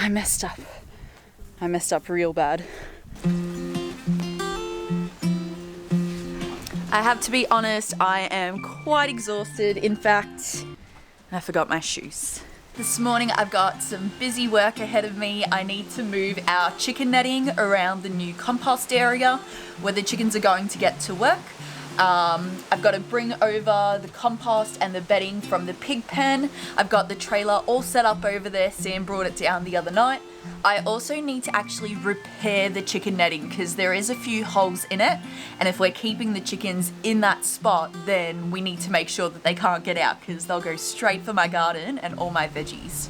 I messed up. I messed up real bad. I have to be honest, I am quite exhausted. In fact, I forgot my shoes. This morning I've got some busy work ahead of me. I need to move our chicken netting around the new compost area where the chickens are going to get to work. I've got to bring over the compost and the bedding from the pig pen. I've got the trailer all set up over there. Sam brought it down the other night. I also need to actually repair the chicken netting because there is a few holes in it, and if we're keeping the chickens in that spot, then we need to make sure that they can't get out because they'll go straight for my garden and all my veggies.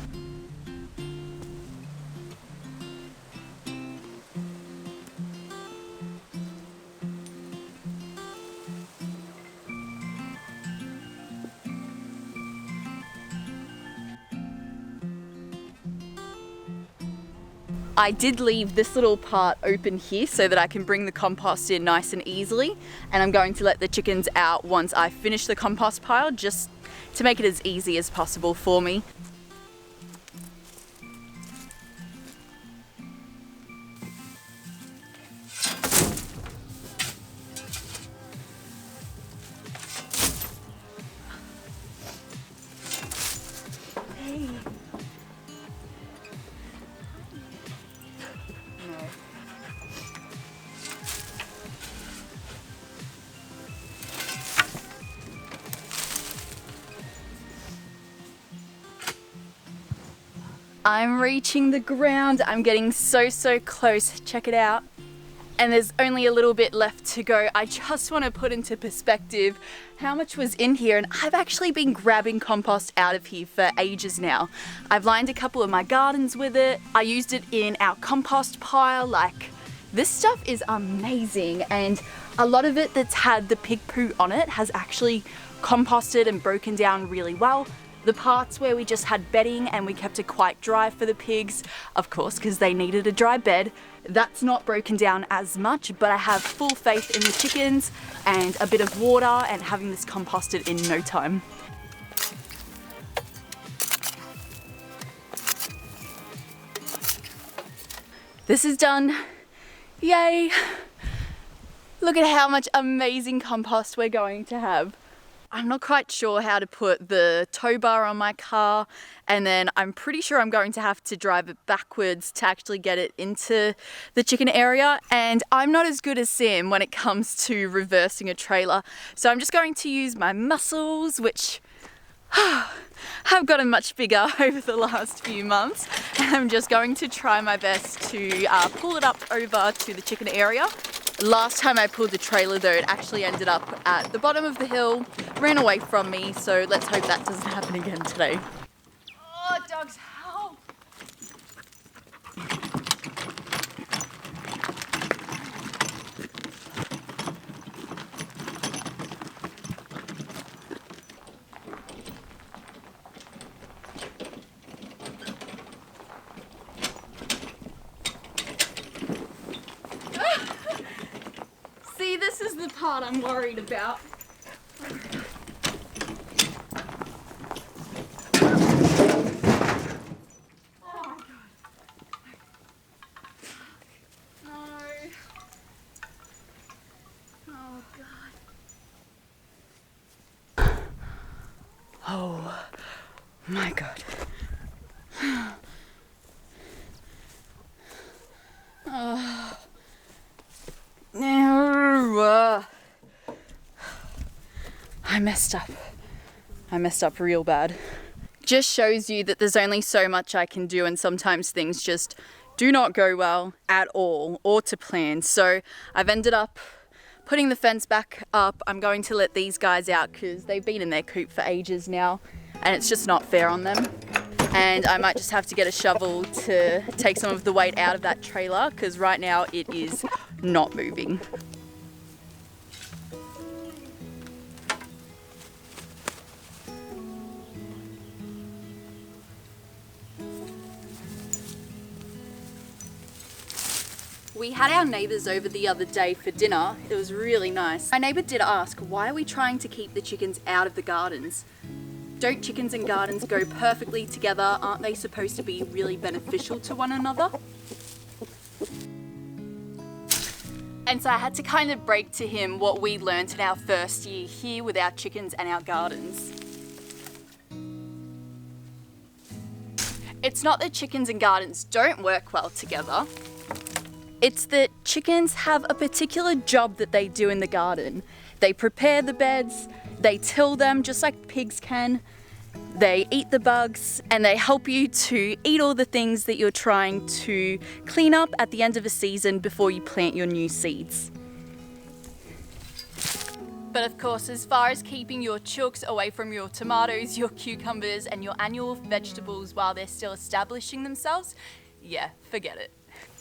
I did leave this little part open here so that I can bring the compost in nice and easily, and I'm going to let the chickens out once I finish the compost pile, just to make it as easy as possible for me. I'm reaching the ground. I'm getting so close. Check it out. And there's only a little bit left to go. I just want to put into perspective how much was in here, and I've actually been grabbing compost out of here for ages now. I've lined a couple of my gardens with it. I used it in our compost pile. Like, this stuff is amazing, and a lot of it that's had the pig poo on it has actually composted and broken down really well. The parts where we just had bedding and we kept it quite dry for the pigs, of course, because they needed a dry bed, that's not broken down as much, but I have full faith in the chickens and a bit of water and having this composted in no time. This is done. Yay! Look at how much amazing compost we're going to have. I'm not quite sure how to put the tow bar on my car, and then I'm pretty sure I'm going to have to drive it backwards to actually get it into the chicken area, and I'm not as good as Sam when it comes to reversing a trailer, so I'm just going to use my muscles, which have gotten much bigger over the last few months, and I'm just going to try my best to pull it up over to the chicken area. Last time I pulled the trailer though, it actually ended up at the bottom of the hill, ran away from me, so let's hope that doesn't happen again today. Oh, dogs, help! See, this is the part I'm worried about. Oh my god. No. Oh god. Oh my god. Oh. No. I messed up. I messed up real bad. Just shows you that there's only so much I can do, and sometimes things just do not go well at all or to plan. So I've ended up putting the fence back up. I'm going to let these guys out because they've been in their coop for ages now and it's just not fair on them. And I might just have to get a shovel to take some of the weight out of that trailer because right now it is not moving. We had our neighbours over the other day for dinner. It was really nice. My neighbour did ask, why are we trying to keep the chickens out of the gardens? Don't chickens and gardens go perfectly together? Aren't they supposed to be really beneficial to one another? And so I had to kind of break to him what we learned in our first year here with our chickens and our gardens. It's not that chickens and gardens don't work well together. It's that chickens have a particular job that they do in the garden. They prepare the beds, they till them just like pigs can, they eat the bugs, and they help you to eat all the things that you're trying to clean up at the end of a season before you plant your new seeds. But of course, as far as keeping your chooks away from your tomatoes, your cucumbers, and your annual vegetables while they're still establishing themselves, yeah, forget it.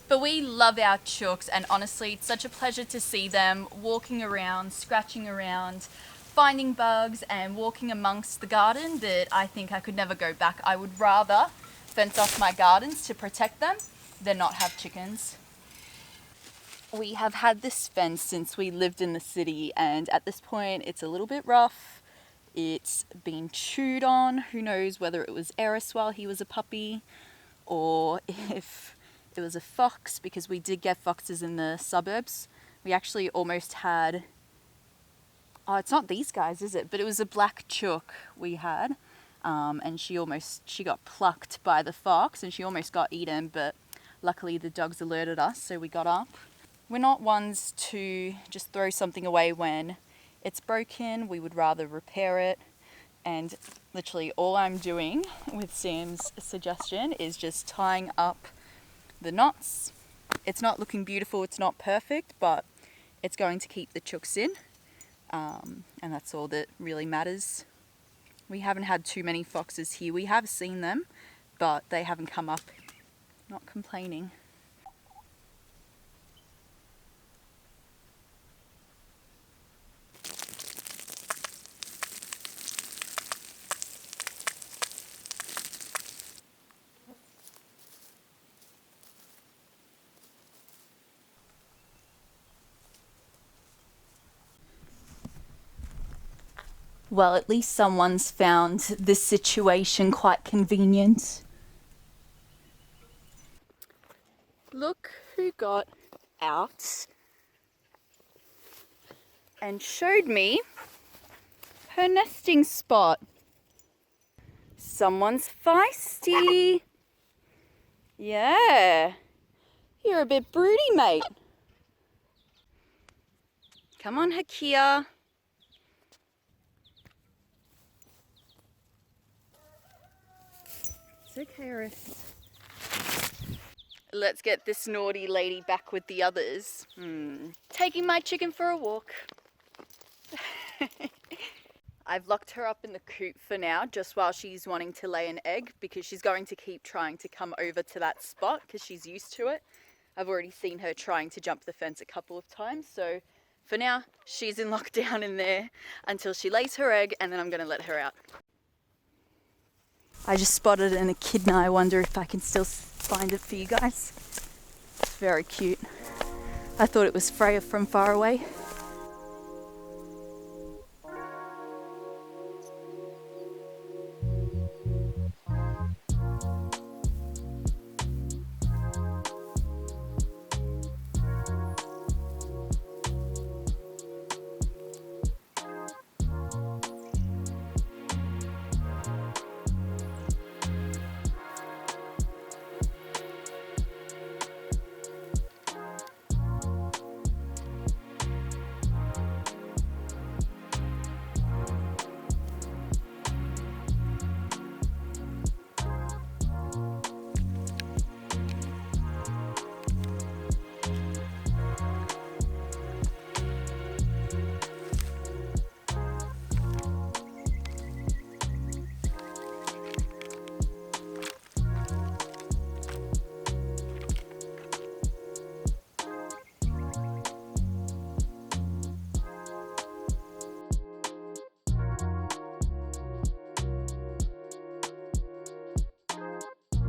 But we love our chooks, and honestly, it's such a pleasure to see them walking around, scratching around, finding bugs and walking amongst the garden that I think I could never go back. I would rather fence off my gardens to protect them than not have chickens. We have had this fence since we lived in the city, and at this point it's a little bit rough. It's been chewed on. Who knows whether it was Eris while he was a puppy or if it was a fox, because we did get foxes in the suburbs. We actually almost had, oh, it's not these guys, is it? But it was a black chook we had, and she got plucked by the fox and she almost got eaten, but luckily the dogs alerted us, so we got up. We're not ones to just throw something away when it's broken. We would rather repair it. And literally all I'm doing with Sam's suggestion is just tying up the knots. It's not looking beautiful, it's not perfect, but it's going to keep the chooks in. And that's all that really matters. We haven't had too many foxes here. We have seen them, but they haven't come up. Not complaining. Well, at least someone's found this situation quite convenient. Look who got out and showed me her nesting spot. Someone's feisty. Yeah, you're a bit broody, mate. Come on, Hakia. It's okay, Eris. Let's get this naughty lady back with the others. Taking my chicken for a walk. I've locked her up in the coop for now, just while she's wanting to lay an egg, because she's going to keep trying to come over to that spot because she's used to it. I've already seen her trying to jump the fence a couple of times, so for now she's in lockdown in there until she lays her egg, and then I'm going to let her out. I just spotted an echidna. I wonder if I can still find it for you guys. It's very cute. I thought it was Freya from far away.